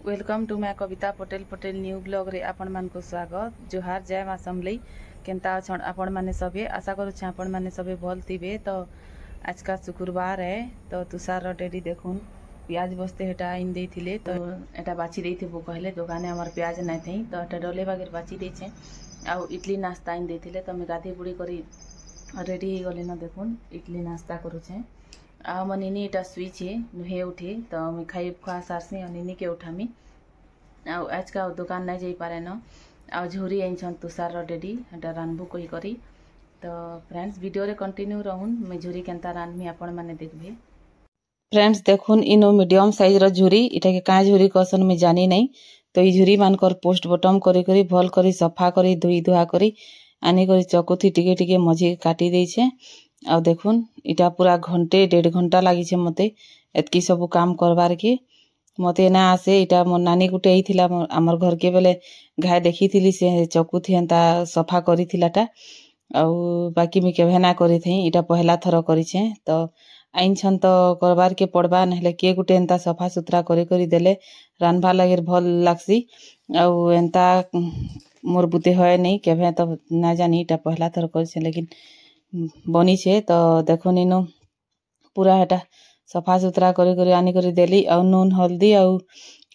Welcome to my Kavita Patel new blog रे आपण मान को स्वागत। जोहार जय मां समलई। केनता अछन आपण माने सबे आशा करू छ आपण माने सबे भल थिबे। तो आज का शुक्रवार है तो तुषार रो डेडी देखुन प्याज बस्ते हेटा इन देथिले तो एटा बाची देथिबो कहले दुकाने हमर प्याज नै थई तो एटा डले बागेर बाची देछे आ इडली नाश्ता इन देथिले तो मैं गाधी बुड़ी करी रेडी हो गले न देखुन इडली नाश्ता करू छे आ मन निनी इटा स्विच है नुहे उठे तो मैं खाई खुआ सारसी निनी के उठामी आज का दुकान नहीं जाई पारे न आ झोरी आइन तुषार डेडी एटा रानबू कही करी। तो फ्रेंड्स वीडियो रे कंटिन्यू रहून मैं झोरी केनता रानमी आपण माने देखबे। फ्रेंड्स देखुन इनो मीडियम साइज रो झोरी इटा के का झोरी कसन में जानी नहीं तो ई झोरी मानकर पोस्ट बॉटम करी करी भल करी सफा करी धोई धुआ करी आनी करी चकुथी टिके टिके मझी काटी दे छे। आ देखुन इटा पूरा घंटे 1.5 घंटा लगी छे मते एतकी सब काम करवार के मते ना आसे। इटा मोर नानी गुटे आइथिला हमर घर के बेले घाय देखी थिली से चकुथी एंता सफा करी थिलाटा आ बाकी मी केभे ना करी थई इटा पहला थर करी छे तो आइन छन तो करवार के पड़बा नहले के गुटे एंता सफा सुथरा करी करी देले रानभा लागेर भल लागसी आ एंता मोर बुते होय नहीं केभे तो ना जानी इटा पहला थर करी छे लेकिन बनी छे। तो देखो नीनो पूरा हेटा सफा सुथरा करी करी आनी करी देली आ नून हल्दी आ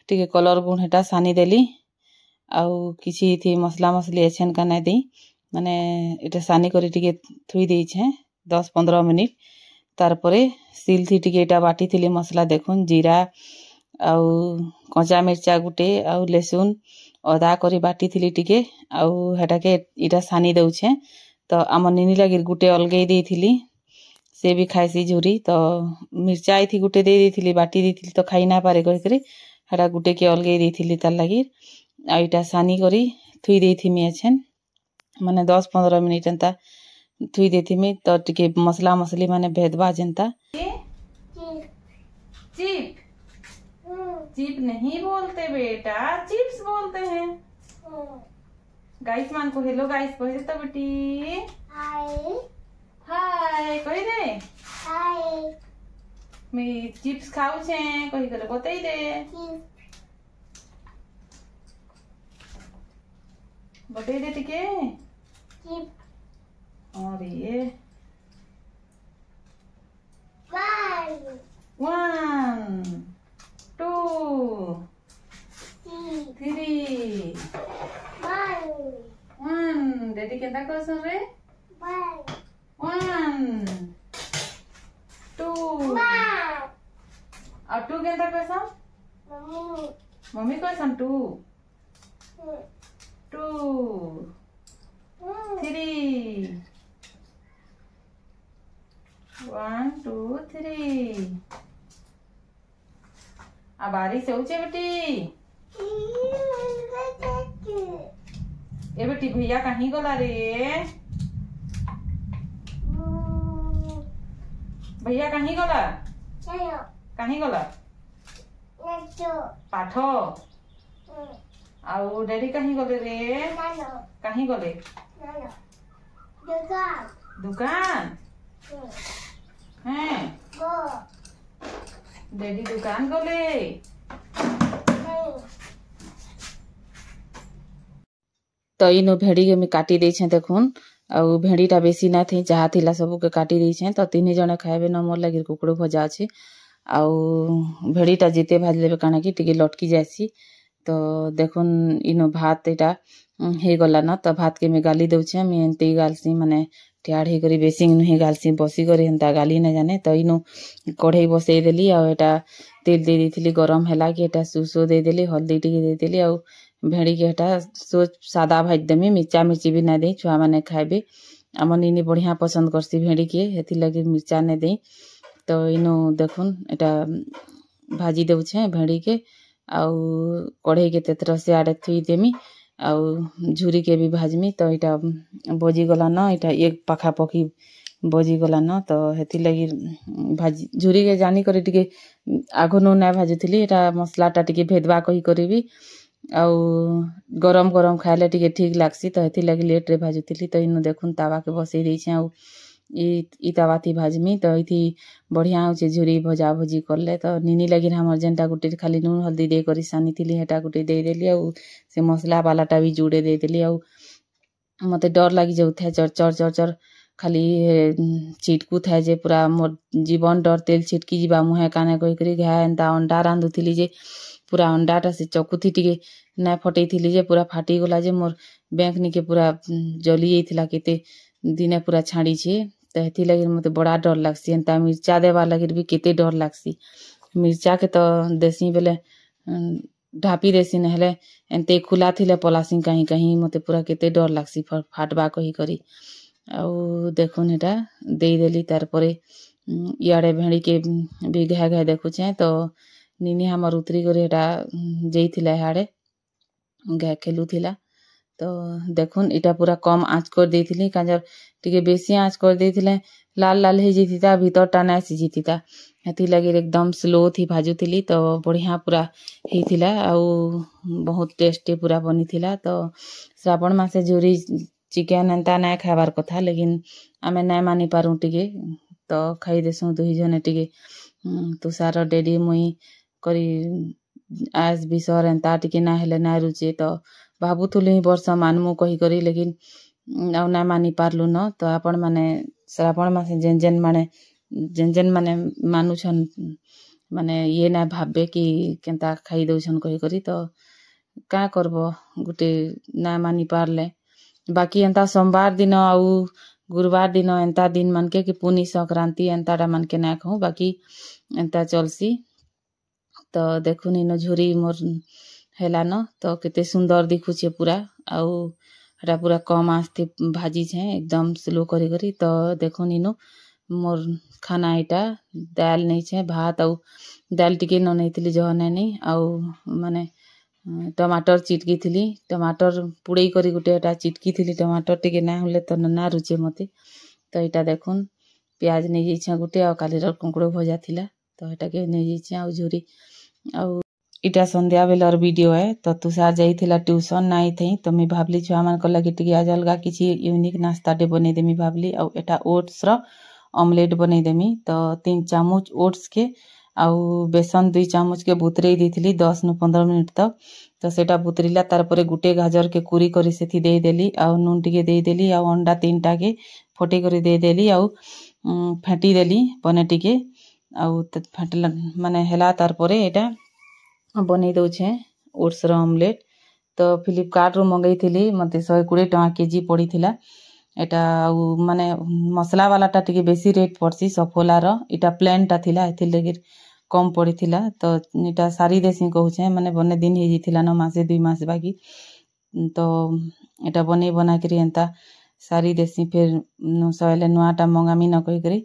टिके कलर गुण हेटा सानी देली आ किछि थी मसला मसली एछन का नै देई माने एटा सानी करी टिके थुई देई छे 10-15 मिनिट तार परे सील थी टिके एटा बाटी थिली मसला देखुन जीरा आ कच्चा मिर्चा गुटे आ लहसुन अदा करी बाटी थिली टिके आ हेटा के इटा सानी दउ छे। तो आम निनी लगी गुटे अलगे देथिली से भी खाइसी झोरी तो मिर्चा आई थी गुटे दे देथिली बाटी देथिली तो खाई ना पारे कहि करे हड़ा गुटे के अलगे देथिली तार लगी आ इटा सानी करी थुई देथिमी एछन माने 10-15 मिनिट एंता थुई देथिमी तो टिके मसला मसली माने भेदबा जेंता चिप चिप नहीं बोलते बेटा चिप्स बोलते हैं। गाइस मान को हेलो गाइस कह दे तो बेटी हाय हाय कह दे हाय मैं चिप्स खाऊ छे कही करे बताई दे बताई दे टिके चिप अरे ये 1 2 3 1 डेडी केंता करसन रे 1 2 आ 2 केंता करसन मम्मी करसन 2 3 1 2 3 आ बारिश होचे बेटी ए बेटी भैया कहीं गला रे भैया कहीं गला कहीं गला पाठ आउ डैडी कहीं गले रे कहीं गले दुकान हैं डैडी दुकान गले तो इनो भेड़ी के मैं काटी दे छे देखुन आ भेड़ीटा बेसी ना थी जहाँ थिला सबू के काटी दे छे तो 3 जने खाइबे न मोर लगी कुकड़ो भजा अछि आ भेड़ीटा जिते भाज लेबे काना कि टिके लटकी जासी। तो देखुन इनो भात एटा हे गला न तो भात के मैं गाली दउ छे मैं एंते गालसी माने टियाड़ हे करी बेसी नुही गालसी बसी करी हंता गाली न जाने तो इनो कढ़ई बसई देली आ एटा तेल दे देथिली गरम हैला कि एटा सुसो दे देली हल्दी टिके दे देली आ भेड़ी के हटा सोच सादा भाज देमी मिर्चा मिर्ची भी ना दे छुआ माने खाइबे आम निनी बढ़िया पसंद करसी भेड़ी के हेती लगे मिर्चा ने दे। तो इनो देखुन एटा भाजी दउ छे भेड़ी के आ कढ़ई के तेतर से आड़े थुई देमी आ झुरी के भी भाजमी तो इटा बजी गला न इटा एक पाखा पखी बजी गला न तो हेती लगी भाजी झुरी के जानी करी टिके आगो ना भाजुथिली एटा मसलाटा टिके भेदबा कही करबी आउ गरम गरम खाइले टिके ठीक लागसी तो हेती लगी लेट रे भाजुथिली तो इनु देखुन तावा के बसई देई छै आउ इता बाती भाजमी तो इथि बढ़िया होचे झुरी भजा भजी करले तो निनी लगिन हमर जेनटा गुटे खाली नून हल्दी दे करी सानी थिली हेटा गुटे दे देली आ से मसला वालाटा भी जुड़े दे देली आ मते डर लागी जाउଥାଏ चर चर चर चर खाली चिटकू थाए जे पूरा मोर जीवन डर तेल छिटकी जीवा मुहे काने कहि करी घा एंता अंडा रांधुथिली जे पूरा अंडाटा से चकुथी टिके ना फटेइथिली जे पूरा फाटी गला जे मोर बैंक निके पूरा जली जाइथिला केते दिने पूरा छाड़ी छे तो हेथि लगी मते बड़ा डर लागसी एंता मिर्चा देवा लगी भी केते डर लागसी मिर्चा के तो देसी बेले ढापी देसी नहले एंते खुला थिले पलासी कहीं कहीं मते पूरा केते डर लागसी फाटबा कही करी आउ देखुन हेटा देई देली तार परे इयाड़े भेड़ी के भी घा घा देखुछे तो निनी हमर उतरी करे हेटा जेइथिला हाड़े घा खेलुथिला तो देखुन इटा पूरा कम आँच कर देइथिली काजर टिके बेसी आँच कर देइथिले लाल लाल हे जेतिता भीतरटा ना सिझितिता हेथि लगी एकदम स्लो थी भाजुथिली तो बढ़िया पूरा हेइथिला आउ बहुत टेस्टी पूरा बनिथिला तो श्रावण मासे झुरी चिकेन एंता ना खाबार कथा लेकिन आमे ना मानि पारू टिके तो खाई देसु दुही जने टिके तुषार डेडी मुई करी आज बिसर एंता टिके ना हेले ना रुचे तो भाबुथुली वर्ष मानमु कही करी लेकिन आउ ना मानि पारलु न तो आपण माने श्रावण मासे जेन जेन माने मानुछन माने ये ना भाबे कि केनता खाई दउछन कही करी तो का करबो गुटे ना मानि पारले बाकी एंता सोमवार दिन आउ गुरुवार दिन एंता दिन मानके कि पुनी संक्रांति एंताटा मानके ना खाऊ बाकी एंता चलसी तो देखुन इन झुरी मोर हेला न तो केते सुंदर दिखुछे पूरा आउ हटा पूरा कम आँच थी भाजी छे एकदम स्लो करी करी तो देखुन इनो मोर खाना इटा दाल नहीं छे भात आउ दाल टिके न नहीं थिली जह नहीं आउ माने टमाटर चिटकी थिली टमाटर पुड़ई करी गुटे एटा चिटकी थिली टमाटर टिके ना होले तो ना रुचे मते तो इटा देखुन प्याज नहीं जाइछे गुटे आ कालीर कुंकुड़ो भजा थिला तो एटा के नहीं जाइछे आउ झुरी आउ इटा संध्या बेलर वीडियो है तो तुषार जाइथिला ट्यूशन नाई थई तो मी भाबली छुआ मान को लगी टिके आज अलगा किछि यूनिक नाश्ता डे बनै देमी भाबली आउ एटा ओट्स रो ऑमलेट बनै देमी तो 3 चामच ओट्स के आउ बेसन 2 चामच के बुतरे देथिली 10 नु 15 मिनट तक तो सेटा बुतरीला तार परे गुटे गाजर के कुरी करी सेथि दे देली आउ नून टिके दे देली आउ अंडा 3टा के फटे करी दे देली आउ फेंटी देली पने टिके आउ फेंटला माने हेला तार परे एटा बनै दउछे ओट्स रो ऑमलेट तो फ्लिपकार्ट रो मंगई थिली मते 120 टका केजी पड़ी थिला एटा माने मसला वाला टा टिके बेसी रेट पड़सी सफोला रो इटा प्लेन टा थिला एथि लगी कम पड़ी थिला तो इटा सारी देसी कहूछे माने बने दिन हे जिथिला न मासे 2 मास बाकी तो एटा बने बना करी एंता सारी देसी फिर सवेले नुआटा मंगामी न कहि करी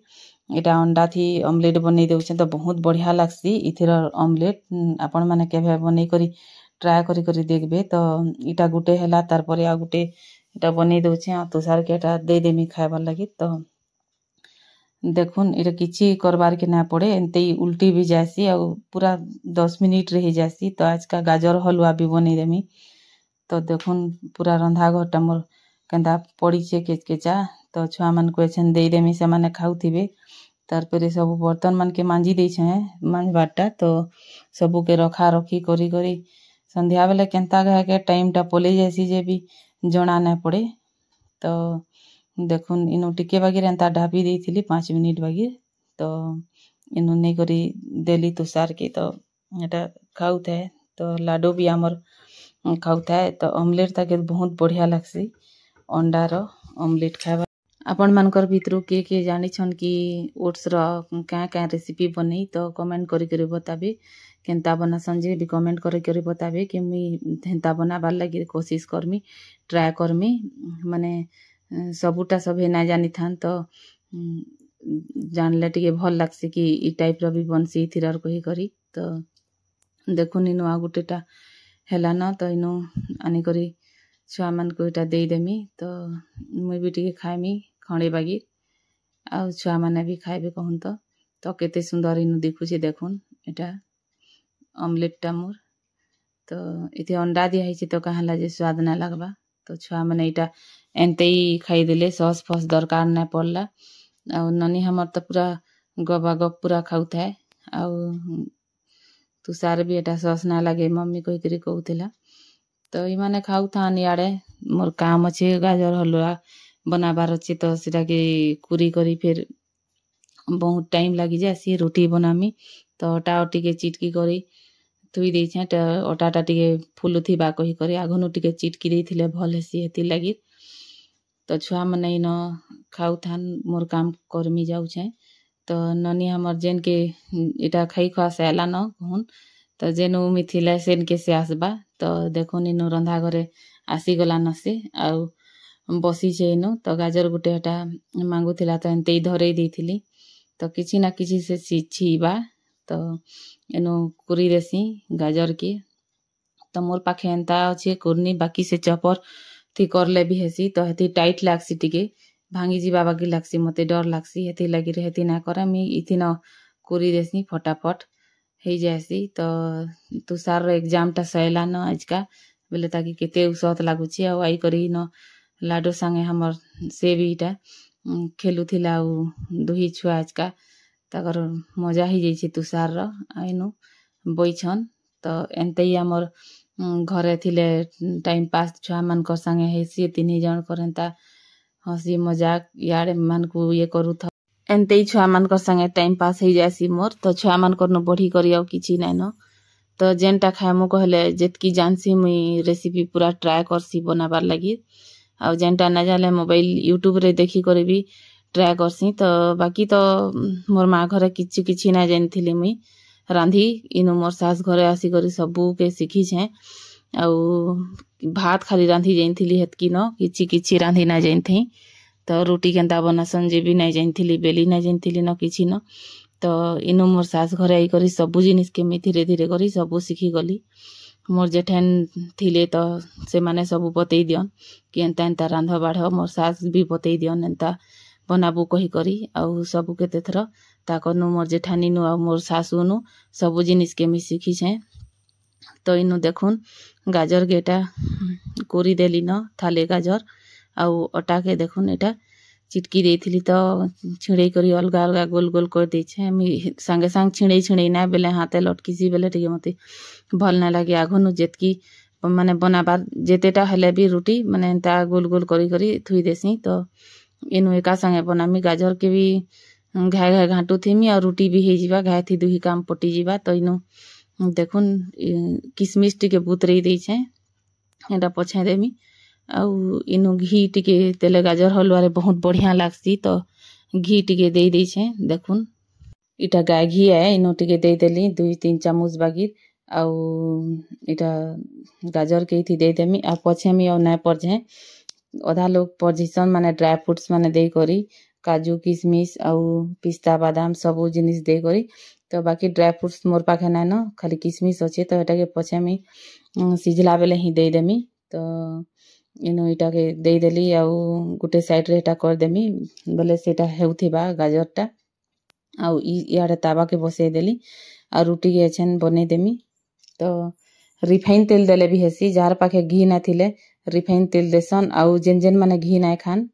एटा अंडा थी ऑमलेट बनै दउछे तो बहुत बढ़िया लागसी इथिर ऑमलेट आपण माने केबे बनै करी ट्राई करी करी देखबे तो इटा गुटे हेला तार परे आ गुटे इटा बनै दउछे आ तुषार के एटा दे देमी खाइबार लागि तो देखुन इटा किछि करबार के ना पड़े एंते उल्टी भी जासी आ पूरा 10 मिनिट रही जासी तो आज का गाजर हलवा भी बनै देमी तो देखुन पूरा रंधा घरटा मोर केंता पड़ी छे केचकेचा तो छुआ मन को एछन दे देमी से माने खाउथिबे तार परे सब बर्तन मन के मांजी दे छे मांजबाटा तो सबू के रखा रखी करी करी संध्या बेले केंता घा के टाइम टा पले जासी जे भी जणा ना पड़े तो देखुन इनु टिके बागिर एंता ढापी देइथिली 5 मिनिट बागिर तो इनु नै करी देली तुषार के तो एटा खाउथाय तो लाडो भी हमर खाउथाय तो ऑमलेट ताके बहुत बढ़िया लागसी अंडा रो ऑमलेट खाबा आपण मानकर भितरु के जानि छन कि ओट्स रो क्या रेसिपी बनै तो कमेंट करी करी बताबे केनता बना संजे भी कमेंट करी करी बताबे कि मुई हेंता बनाबार लागि कोशिश करमी ट्राई करमी माने सबुटा सभे ना जानी थान तो जानले टिके भल लागसी कि ई टाइप रो भी बनसी थिरर कही करी तो देखुन इनु आ गुटेटा हेला न तो इनु आनी करी छुआ मन को एटा दे देमी तो मुई भी टिके खाइमी खणे बागी आ छुआ माने भी खाइबे कहून तो केते सुंदर इनु दिखुची देखुन एटा ऑमलेट टा मोर तो इथे अंडा दिया है तो कहाला जे स्वाद ना लगबा तो छुआ माने एटा एंते ही खाई देले सॉस फस दरकार ना पड़ला आउ ननी हमर तो पूरा गबा गप पूरा खाऊ थाए। आउ तुषार भी एटा सस ना लगे मम्मी कही करी कहूथिला। तो इमाने खाऊ थान इयाड़े मोर काम अच्छे गाजर हलुआ बनाबार अच्छे तो सेटा के कुरी करी फिर बहुत टाइम लगी जाए सी रोटी बनामी। तो अटा टिके चिटकी करी थुई देछे अटाटा टिके फुलुथिबा कही करी आघनु टिके चिटकी देथिले भल हेसी हेति लगी। तो छुआ मने इन खाऊ थान मोर काम करमी जाऊछे। तो ननी हमर जेन के इटा खाई खुआ से आला न कहून तो जेनु मिथिला सेन के से आसबा। तो देखुन इनु रंधा घरे आसीगला न से आउ बसी छे इनु। तो गाजर गुटे हटा मांगुथिला तो एनते धरई देथिली। तो किछि ना किछि से सीछीबा तो इनु कुरी देसी गाजर के। तो मोर पाखे एंता अच्छे कुरनी बाकी से चपर थी करले भी हेसी तो हेती टाइट लागसी टिके भांगी जीवा बाकी लागसी मते डर लागसी हेती लगी रे हेती ना करे मी इथि न कुरी देसी फटाफट हे जासी। तो तुषार एग्जाम टा सैला न आजका बोले ताकि केते उसत लागुची आ आई करी न लाडो संगे हमर से बीटा खेलुथिला दुही छुआ आजका ताकर मजा ही जाइछे तुषार आइनु बैछन। तो एनते ही हमर घरे थिले टाइम पास छुआ मानकर संगे हेसी तीन जन करंता हसी मजाक यार मन को ये करू था एनते ही छुआ मानकर संगे टाइम पास हो जासी मोर। तो छुआ मानकर न बढ़ी करी आउ किछि नै न। तो जेनटा खाएमु कहले जेतकी जानसी मुई रेसिपी पूरा ट्राई करसी बनाबार लगी आउ जेनटा ना जाले मोबाइल यूट्यूब रे देखी करे भी ट्राई करसी। तो बाकी तो मोर माँ घरे किछि किछि ना जानथिली मुई रांधी इनु मोर सास घरे आसी करी सबू के सीखी छे। आउ भात खाली रांधी जानथिली हेतकी न किछि किछि रांधी ना जानथी। तो रोटी केनता बनासन जे भी नहीं जानथिली बेली नहीं जानथिली न किछि न। तो इनु मोर सास घरे आई करी सबू जिनिस के मी धीरे धीरे करी सबू सीखी गली। मोर जेठन थिले तो से माने सबू बतई दियन कि एंता एंता रांध बाढ़ मोर सास भी बतई दियन एंता बनाबू कही करी आउ सबू केते थर ताकनु मोर जेठानी नु आ मोर सासू नु सबू जिनिस के मी सीखी छे। तो इनु देखुन गाजर के एटा कोरी देली न थाले गाजर आउ अटा के देखुन एटा चिटकी देथिली तो छिड़े करी अलगा अलगा गोल गोल कर दे छे। मी संगे संग छिड़े छिड़े ना बेले हाथे लटकीसी बेले टिके मते भल ना लागे आघनु जेतकी माने बनाबार जेतेटा हेले भी रोटी माने एंता गोल गोल करी करी थुई देसी। तो इनु एका संगे बनामी गाजर के भी घाय घाय घाटू थीमी और रोटी भी हे जीवा घाय थी दुही काम पटी जीवा। तो इनु देखुन किसमिस टिके बुतरई दे छे एटा पछे देमी आउ इनु घी टिके तेले गाजर हलुआ रे बहुत बढ़िया लागसी। तो घी टिके दे दे छे देखुन इटा गाय घी है इनु टिके दे देली 2-3 चामच बागिर आउ इटा गाजर के थी दे देमी आ पछे मी और ना परजे अधा लोग परजिसन माने ड्राई फ्रूट्स माने दे करी काजू किशमिश आउ पिस्ता बादाम सबू जिनिस दे करी। तो बाकी ड्राई फ्रूट्स मोर पाखे ना न खाली किशमिश अच्छे तो एटा के पछे मी सिझला बेले ही दे देमी। तो इनु इटा के दे देली आउ गुटे साइड रे एटा कर देमी बोले सेटा हेउथिबा गाजरटा आउ इयाडे तावा के बसे देली आ रोटी के एछन बने देमी। तो रिफाइन तेल देले भी हेसी जार पाखे घी ना थिले रिफाइन तेल देसन आउ जेन जेन माने घी ना खान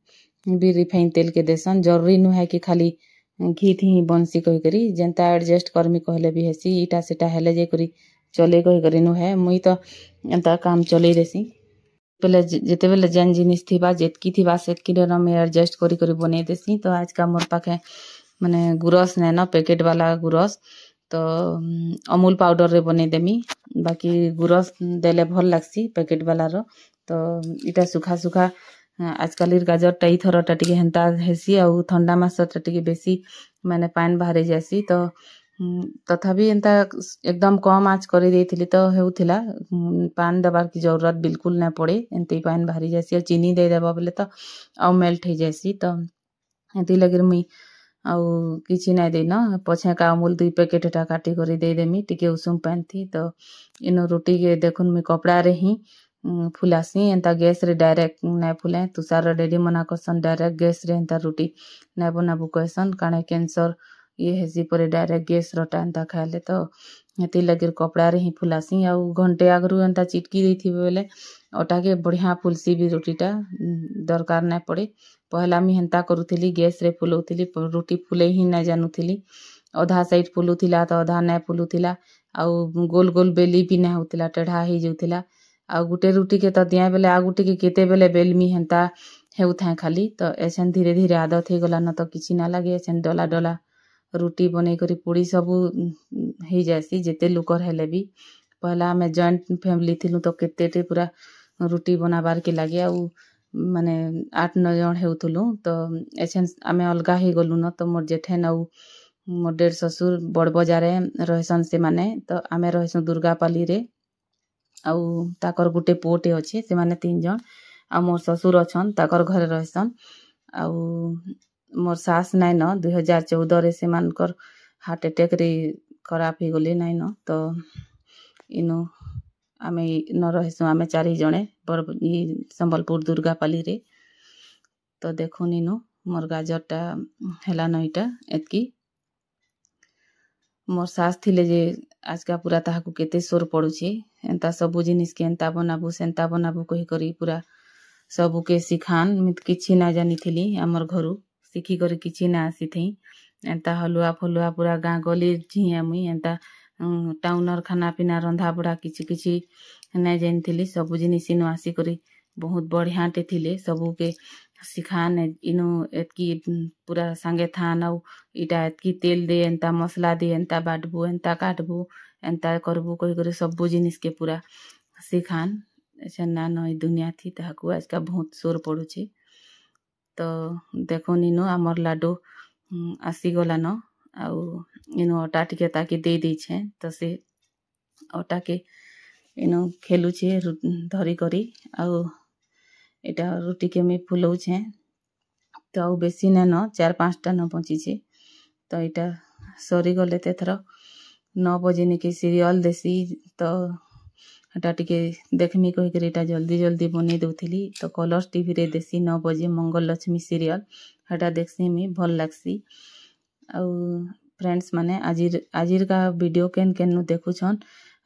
भी रिफाइन तेल के देसन जरूरी नु है कि खाली घी थी ही बनसी कही करी जेनता एडजस्ट करमी कहले भी हेसी इटा सेटा हेले जे करी चले कही करी नु है मुई तो एंता काम चले देसी पहले जेते बेले जेन जिनिस थिबा जेतकी थिबा सेतकी न मैं एडजस्ट करी करी बने देसी। तो आज का मोर पाखे माने गुरस ने न पैकेट वाला गुरस तो अमूल पाउडर रे बने देमी बाकी गुरस देले भल लागसी पैकेट वाला रो। तो इटा सुखा सुखा आजकल गाजर टा इथरटा टिके हेंता हेसी आउ ठंडा मास टा टिके बेसी माने पानी बाहरी जासी। तो तथापि एंता एकदम कम आँच कर देथिली तो हेउथिला पान दबार की जरूरत बिल्कुल ना पड़े एंते पानी बाहरी जासी और चीनी दे देबा बोले तो आउ मेल्ट हो जासी। तो एंती लगे मुई आउ किछि ना दे न पछे का अमूल 2 पैकेट एटा काटी करी दे देमी टिके उषुम पानी थी। तो इनो रोटी के देखुन मुई कपड़ा रे ही फुलासी एंता गैस रे डायरेक्ट ना फुलाए तुषार डेडी मना करसन डायरेक्ट गैस रे एंता रोटी ना बनाबू कहसन काणे कैंसर ये हेसी परे डायरेक्ट गैस रोटा एंता खाले। तो हेती लगे कपड़ा रे ही फुलासी आउ घंटे आगरू एंता चिटकी देथिबे बेले ओटा के बढ़िया फुलसी भी रोटीटा दरकार ना पड़े। पहला मी हेंता करूथिली गैस रे फुलौथिली रोटी फुले ही ना जानूथिली अधा साइड फुलुथिला तो अधा ना फुलुथिला आउ गोल गोल बेली भी ना होतिला टेढ़ा ही जाउथिला आउ गुटे रोटी के तो दिया बेले आ गुटे के केते बेले बेलमी हेंता हेउथाए खाली तो एछन धीरे धीरे आदत हे गला न तो किछि ना लागे एछन डला डला रुटी बनै करी पूड़ी सब हो जासी जेते लुकर हेले भी पहला आमे जॉइंट फैमिली थिलु तो केते पूरा रुटी बनाबार के लागे आउ माने 8-9 जन हेउथुलु तो एछन आमे अलगा हे गलु न तो मोर जेठेन आउ मोर डेढ़ ससुर बड़ बजारे रहसन से माने तो आमे रहसन दुर्गापाली रे आउ ताकर गुटे पोटे अच्छे से माने 3 जन आ मोर ससुर अछन ताकर घरे रहसन आउ मोर सास नाइ न 2014 रे से मानकर हार्ट अटैक रे खराब हे गले नाइ न तो इनो आमे न रहसु आमे 4 जने संबलपुर दुर्गापाली रे तो देखुन इनो मोर गाजरटा हेला नइटा एतकी मोर सास थिले जे आजका पूरा ताहाकु केते सोर पड़ुछे एंता सबु जिनिस के एंता बनाबु सेंता बनाबु कहि करी पूरा सबु के सिखान मित किछि ना जानी थिली हमर घरु सिखी करी किछि ना आसी थई एंता हलुआ फलुआ पूरा गाँ गली झिया मुई एंता टाउनर खाना पीना रंधा बड़ा किछि किछि ना जानी थिली सबु जिनिस इनो आसी करी बहुत बढ़िया टे थिले सबु के सिखान इनो एतकी पूरा संगे थान आउ इटा एतकी तेल दे एंता मसला दे एंता बाटबू एंता काटबू एंता करबू कहि करे सबु जिनिस के पूरा सिखान अच्छा ना नई दुनिया थी ताहाकु आजका बहुत सोर पड़ुछे तो देखो इनो आमर लाडो आसी गला न आउ इनो अटा टिके ताकि दे दै छे तो से अटा के इनो खेलुछे धरी करी आउ एटा रोटी के मैं फुलौछे तो आउ बेसी ना न 4-5टा न बची छे तो एटा सरी गले तेथर 9 बजे निके सीरियल देसी तो हटा टिके देखमी कहि करे एटा जल्दी जल्दी बने दउथिली तो कलर्स टीवी रे देसी 9 बजे मंगल लक्ष्मी सीरियल हटा देखसी मी भल लागसी आउ फ्रेंड्स माने आजिर का वीडियो केन केन देखुछन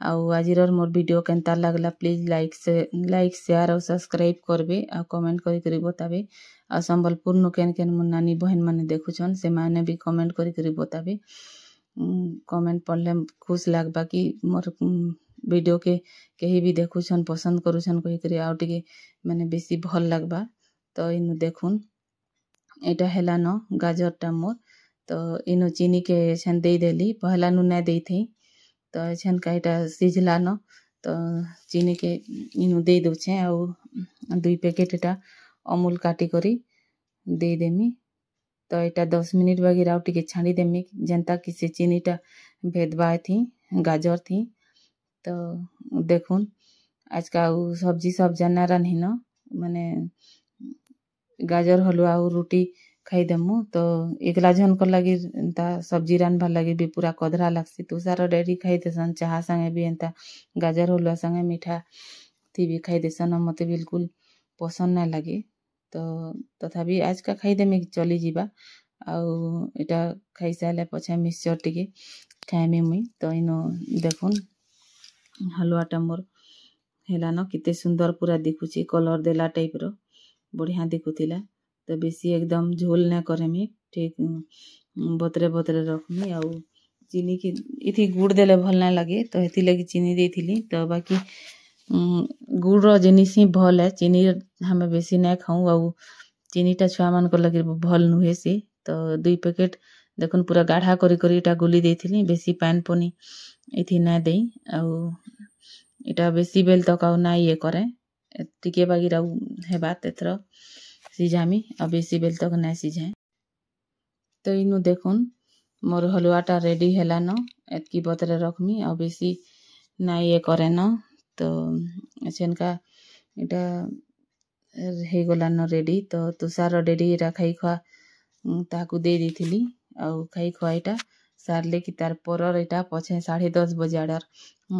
आउ आजिर मोर वीडियो केनता लागला प्लीज लाइक शेयर और सब्सक्राइब करबे आ कमेंट करि करि बताबे आ संबलपुर नु केन केन मोर नानी बहन माने देखुछन से माने भी कमेंट करि करि बताबे कमेंट पढ़ले खुश लागबा कि मोर वीडियो के कहीं भी देखुछन पसंद करुछन कहि करि आउ टिके माने बेसी भल लागबा तो इनु देखुन एटा हेला न गाजरटा मोर तो इनो चीनी के छन दे देली पहला नु ना देई थई तो छन काइटा सिझला न तो चीनी के इनु दे दउछे आउ 2 पैकेट एटा अमूल काटी करी दे देमी तो एटा 10 मिनिट बागी आउ टिके छाड़ी देमी जनता कि से चीनीटा भेदबा थी गाजर थी तो देखुन आज का सब्जी सब जाना रान्ही न माने गाजर हलुआ और रोटी खाई देमु तो एकला झन कर लगी एंता सब्जी रान्हबार लगी भी पूरा कदरा लागसी तुषार डेरी खाई देसन चाह संगे भी एंता गाजर हलुआ संगे मीठा थी भी खाई देसन मते बिल्कुल पसंद ना लगे तो तथापि आज का खाई देमी चली जीवा आउ एटा खाई साले पछे मिक्सचर टिके खाइमी मुई तो इनो देखुन हलुआटा मोर हेला न किते सुंदर पूरा दिखुची कलर देला टाइप रो बढ़िया दिखुतिला तो बेसी एकदम झोल ना करेमी ठीक बतरे बतरे रखमी आउ चीनी की इथी गुड़ देले भल ना लगे तो हेती लगी चीनी देथिली तो बाकी गुड़ रो जिनिस ही भल है चीनी हमें बेसी ना खाऊ आउ चीनीटा छुआ मान को लगे भल नुहे से तो 2 पैकेट देखुन पूरा गाढ़ा करी करी एटा गुली देथिली बेसी पान पनी इथी ना देई आउ एटा बेसी बेल तक आउ ना ये करे टिके बागी राउ हेबा तेथर सिझामी आ बेसी बेल तक ना सिझाए तो इनु देखुन मोर हलुआटा रेडी हेला न एतकी बतरे रखमी आ बेसी ना ये करे न तो एछनका एटा हे गला न रेडी तो तुषार डेडी एटा खाई खा ताकू दे देथिली आउ खाई खा एटा सारले कि तार परर एटा पछे 10:30 बजे आडर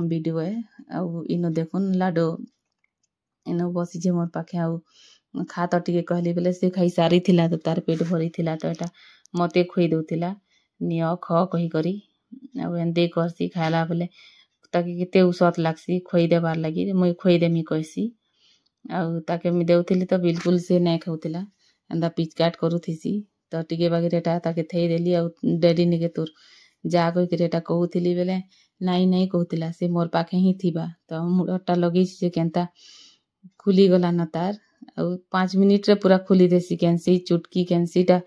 वीडियो है आउ इनो देखुन लाडो इनो बसी जे मोर पाखे आउ खा तो टिके कहली बेले से खाई सारी थिला तो तार पेट भरी थिला तो एटा मते खोई दउथिला नियो ख कहि करी ଆଉ ଏନ୍ତି କର୍ସି ଖାଏଲା ବେଲେ ତାକେ କେତେ ଉସତ୍ ଲାଗ୍ସି ଖୁଏଇ ଦେବାର୍ ଲାଗି ମୁଇଁ ଖୁଏଇଦେମି କହେସି। ଆଉ ତାକେ ମୁଇଁ ଦେଉଥିଲି ତ ବିଲକୁଲ୍ ସେ ନାଇଁ ଖାଉଥିଲା, ଏନ୍ତା ପିଚ୍ କାଟ୍ କରୁଥିସି। ତ ଟିକେ ବାଗିର ଏଟା ତାକେ ଥେଇଦେଲି ଆଉ ଡେଡି ନିକେ ତୋର୍ ଯା କହିକିରି ଏଟା କହୁଥିଲି ବେଲେ ନାଇଁ କହୁଥିଲା, ସେ ମୋର୍ ପାଖେ ହିଁ ଥିବା। ତ ମୁଡ଼ଟା ଲଗେଇଛି ଯେ କେନ୍ତା ଖୁଲିଗଲାନ ତାର୍, ଆଉ 5 ମିନିଟ୍ରେ ପୁରା ଖୁଲି ଦେସି କେନ୍· ଚୁଟକି କେନ୍ସିଟା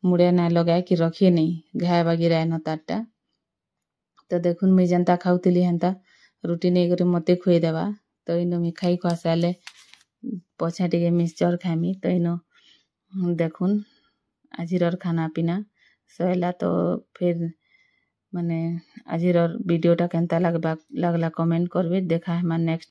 ମୁଡ଼େ ନାଇଁ ଲଗାଏ କି ରଖେ ନେଇ ଘାଏ ବାଗିର ଆଏନ ତାର୍ଟା। ତ ଦେଖୁନ୍ ମୁଇଁ ଯେନ୍ତା ଖାଉଥିଲି ହେନ୍ତା ରୁଟି ନେଇକରି ମତେ ଖୁଏଇଦେବା। ତ ଇନ ମୁଇଁ ଖାଇ ଖୁଆ ସାର୍ଲେ ପଛେ ଟିକେ ମିକ୍ସଚର୍ ଖାଏମି। ତ ଇନ ଦେଖୁନ୍ ଆଜିରର୍ ଖାନା ପିନା ସଇଲା। ତ ଫେର୍ ମାନେ ଆଜିରର୍ ଭିଡ଼ିଓଟା କେନ୍ତା ଲାଗ୍ଲା କମେଣ୍ଟ୍ କର୍ବେ। ଦେଖା ହେମା ନେକ୍ସଟ୍।